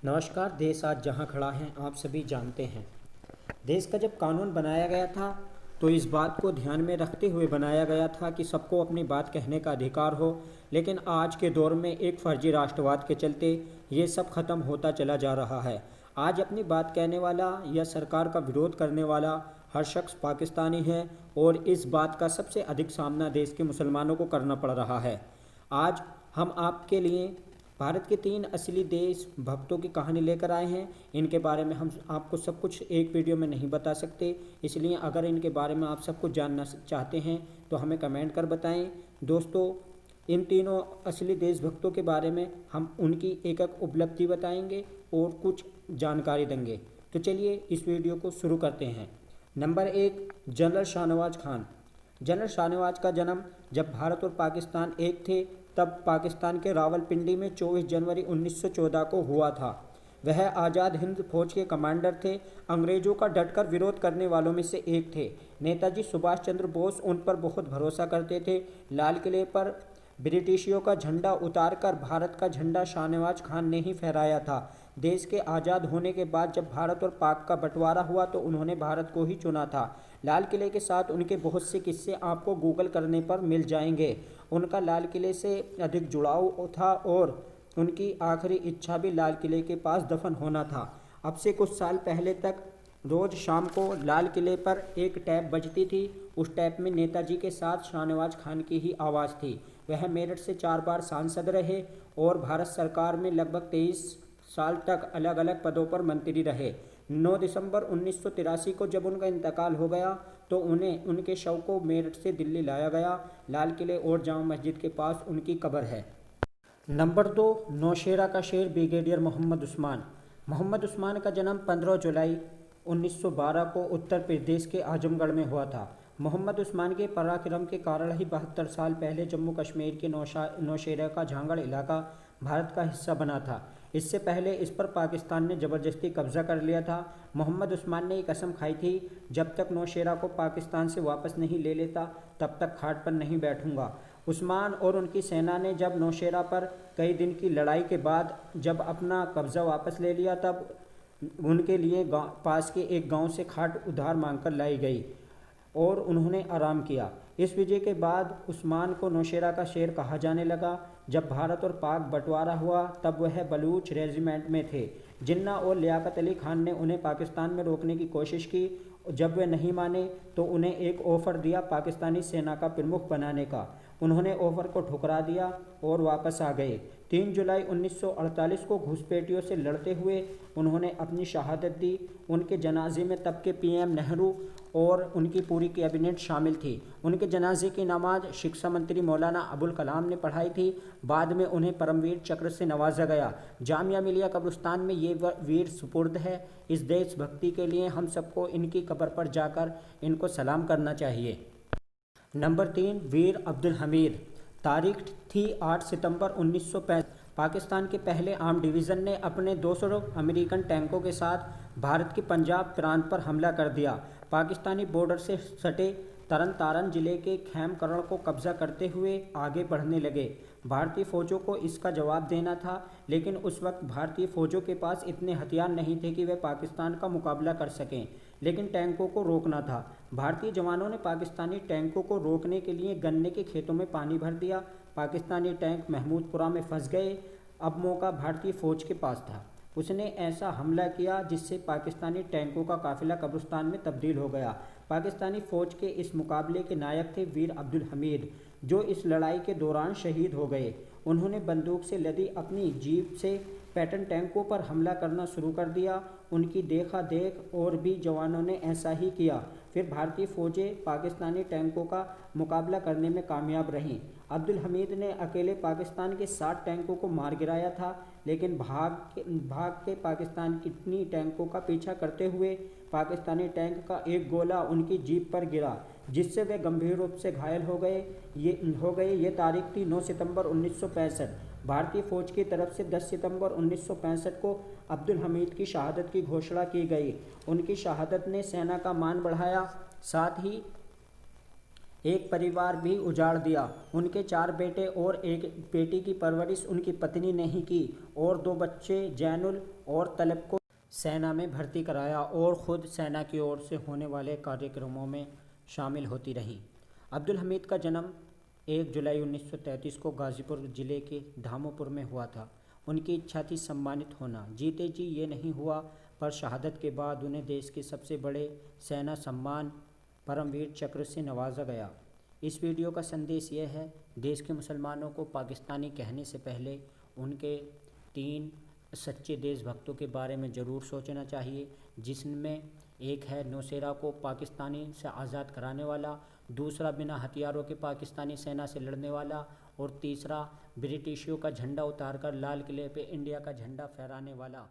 नमस्कार। देश आज जहां खड़ा है आप सभी जानते हैं। देश का जब कानून बनाया गया था तो इस बात को ध्यान में रखते हुए बनाया गया था कि सबको अपनी बात कहने का अधिकार हो। लेकिन आज के दौर में एक फर्जी राष्ट्रवाद के चलते ये सब खत्म होता चला जा रहा है। आज अपनी बात कहने वाला या सरकार का विरोध करने वाला हर शख्स पाकिस्तानी है और इस बात का सबसे अधिक सामना देश के मुसलमानों को करना पड़ रहा है। आज हम आपके लिए भारत के 3 असली देश भक्तों की कहानी लेकर आए हैं। इनके बारे में हम आपको सब कुछ एक वीडियो में नहीं बता सकते, इसलिए अगर इनके बारे में आप सब कुछ जानना चाहते हैं तो हमें कमेंट कर बताएं। दोस्तों, इन तीनों असली देशभक्तों के बारे में हम उनकी एक एक उपलब्धि बताएंगे और कुछ जानकारी देंगे। तो चलिए इस वीडियो को शुरू करते हैं। Number 1, general Shahnawaz Khan. General Shahnawaz का जन्म जब भारत और पाकिस्तान एक थे तब पाकिस्तान के रावलपिंडी में 24 जनवरी 1914 को हुआ था। वह आज़ाद हिंद फौज के कमांडर थे। अंग्रेज़ों का डटकर विरोध करने वालों में से एक थे। नेताजी सुभाष चंद्र बोस उन पर बहुत भरोसा करते थे। लाल किले पर ब्रिटिशियों का झंडा उतारकर भारत का झंडा शाहनवाज खान ने ही फहराया था। देश के आज़ाद होने के बाद जब भारत और पाक का बंटवारा हुआ तो उन्होंने भारत को ही चुना था। लाल किले के साथ उनके बहुत से किस्से आपको गूगल करने पर मिल जाएंगे। उनका लाल किले से अधिक जुड़ाव था और उनकी आखिरी इच्छा भी लाल किले के पास दफन होना था। अब से कुछ साल पहले तक रोज़ शाम को लाल किले पर एक टैप बजती थी। उस टैप में नेताजी के साथ शाहनवाज खान की ही आवाज़ थी। वह मेरठ से 4 बार सांसद रहे और भारत सरकार में लगभग 23 साल तक अलग अलग पदों पर मंत्री रहे। 9 दिसंबर 1983 को जब उनका इंतकाल हो गया तो उन्हें उनके शव को मेरठ से दिल्ली लाया गया। लाल किले और जामा मस्जिद के पास उनकी कब्र है। नंबर 2, नौशेरा का शेर ब्रिगेडियर मोहम्मद उस्मान। मोहम्मद उस्मान का जन्म 15 जुलाई 1912 को उत्तर प्रदेश के आजमगढ़ में हुआ था। मोहम्मद उस्मान के पराक्रम के कारण ही 72 साल पहले जम्मू कश्मीर के नौशेरा का झांगड़ इलाका भारत का हिस्सा बना था। इससे पहले इस पर पाकिस्तान ने ज़बरदस्ती कब्जा कर लिया था। मोहम्मद उस्मान ने एक कसम खाई थी, जब तक नौशेरा को पाकिस्तान से वापस नहीं ले लेता तब तक खाट पर नहीं बैठूंगा। उस्मान और उनकी सेना ने जब नौशेरा पर कई दिन की लड़ाई के बाद जब अपना कब्जा वापस ले लिया तब उनके लिए पास के एक गांव से खाट उधार मांगकर लाई गई और उन्होंने आराम किया। इस विजय के बाद उस्मान को नौशेरा का शेर कहा जाने लगा। जब भारत और पाक बंटवारा हुआ तब वह बलूच रेजिमेंट में थे। जिन्ना और लियाकत अली खान ने उन्हें पाकिस्तान में रोकने की कोशिश की। जब वे नहीं माने तो उन्हें एक ऑफ़र दिया पाकिस्तानी सेना का प्रमुख बनाने का। उन्होंने ऑफ़र को ठुकरा दिया और वापस आ गए। 3 जुलाई 1948 को घुसपैठियों से लड़ते हुए उन्होंने अपनी शहादत दी। उनके जनाजे में तब के पीएम नेहरू और उनकी पूरी कैबिनेट शामिल थी। उनके जनाजे की नमाज शिक्षा मंत्री मौलाना अबुल कलाम ने पढ़ाई थी। बाद में उन्हें परमवीर चक्र से नवाजा गया। जामिया मिलिया कब्रिस्तान में ये वीर सुपुर्द है। इस देशभक्ति के लिए हम सबको इनकी कब्र पर जाकर इनको सलाम करना चाहिए। नंबर 3, वीर अब्दुल हमीद। तारीख थी 8 सितंबर 1965। पाकिस्तान के पहले आर्म डिवीज़न ने अपने 200 अमेरिकन टैंकों के साथ भारत के पंजाब प्रांत पर हमला कर दिया। पाकिस्तानी बॉर्डर से सटे तरन तारन जिले के खैमकरण को कब्जा करते हुए आगे बढ़ने लगे। भारतीय फ़ौजों को इसका जवाब देना था, लेकिन उस वक्त भारतीय फ़ौजों के पास इतने हथियार नहीं थे कि वे पाकिस्तान का मुकाबला कर सकें, लेकिन टैंकों को रोकना था। भारतीय जवानों ने पाकिस्तानी टैंकों को रोकने के लिए गन्ने के खेतों में पानी भर दिया। पाकिस्तानी टैंक महमूदपुरा में फंस गए। अब मौका भारतीय फ़ौज के पास था। उसने ऐसा हमला किया जिससे पाकिस्तानी टैंकों का काफिला कब्रिस्तान में तब्दील हो गया। पाकिस्तानी फ़ौज के इस मुकाबले के नायक थे वीर अब्दुल हमीद, जो इस लड़ाई के दौरान शहीद हो गए। उन्होंने बंदूक से लदी अपनी जीप से पैटर्न टैंकों पर हमला करना शुरू कर दिया। उनकी देखा देख और भी जवानों ने ऐसा ही किया। फिर भारतीय फ़ौजें पाकिस्तानी टैंकों का मुकाबला करने में कामयाब रहीं। अब्दुल हमीद ने अकेले पाकिस्तान के 60 टैंकों को मार गिराया था, लेकिन भाग के पाकिस्तान कितनी टैंकों का पीछा करते हुए पाकिस्तानी टैंक का एक गोला उनकी जीप पर गिरा, जिससे वे गंभीर रूप से घायल हो गए। ये तारीख थी 9 सितंबर 1965। भारतीय फ़ौज की तरफ से 10 सितंबर 1965 को अब्दुल हमीद की शहादत की घोषणा की गई। उनकी शहादत ने सेना का मान बढ़ाया, साथ ही एक परिवार भी उजाड़ दिया। उनके 4 बेटे और एक बेटी की परवरिश उनकी पत्नी ने ही की और 2 बच्चे जैनुल और तलब को सेना में भर्ती कराया और ख़ुद सेना की ओर से होने वाले कार्यक्रमों में शामिल होती रहीं। अब्दुल हमीद का जन्म 1 जुलाई 1933 को गाज़ीपुर ज़िले के धामोपुर में हुआ था। उनकी इच्छा थी सम्मानित होना। जीते जी ये नहीं हुआ, पर शहादत के बाद उन्हें देश के सबसे बड़े सेना सम्मान परमवीर चक्र से नवाजा गया। इस वीडियो का संदेश यह है, देश के मुसलमानों को पाकिस्तानी कहने से पहले उनके 3 सच्चे देशभक्तों के बारे में ज़रूर सोचना चाहिए, जिसमें एक है नौशेरा को पाकिस्तानी से आज़ाद कराने वाला, दूसरा बिना हथियारों के पाकिस्तानी सेना से लड़ने वाला और तीसरा ब्रिटिशों का झंडा उतारकर लाल किले पे इंडिया का झंडा फहराने वाला।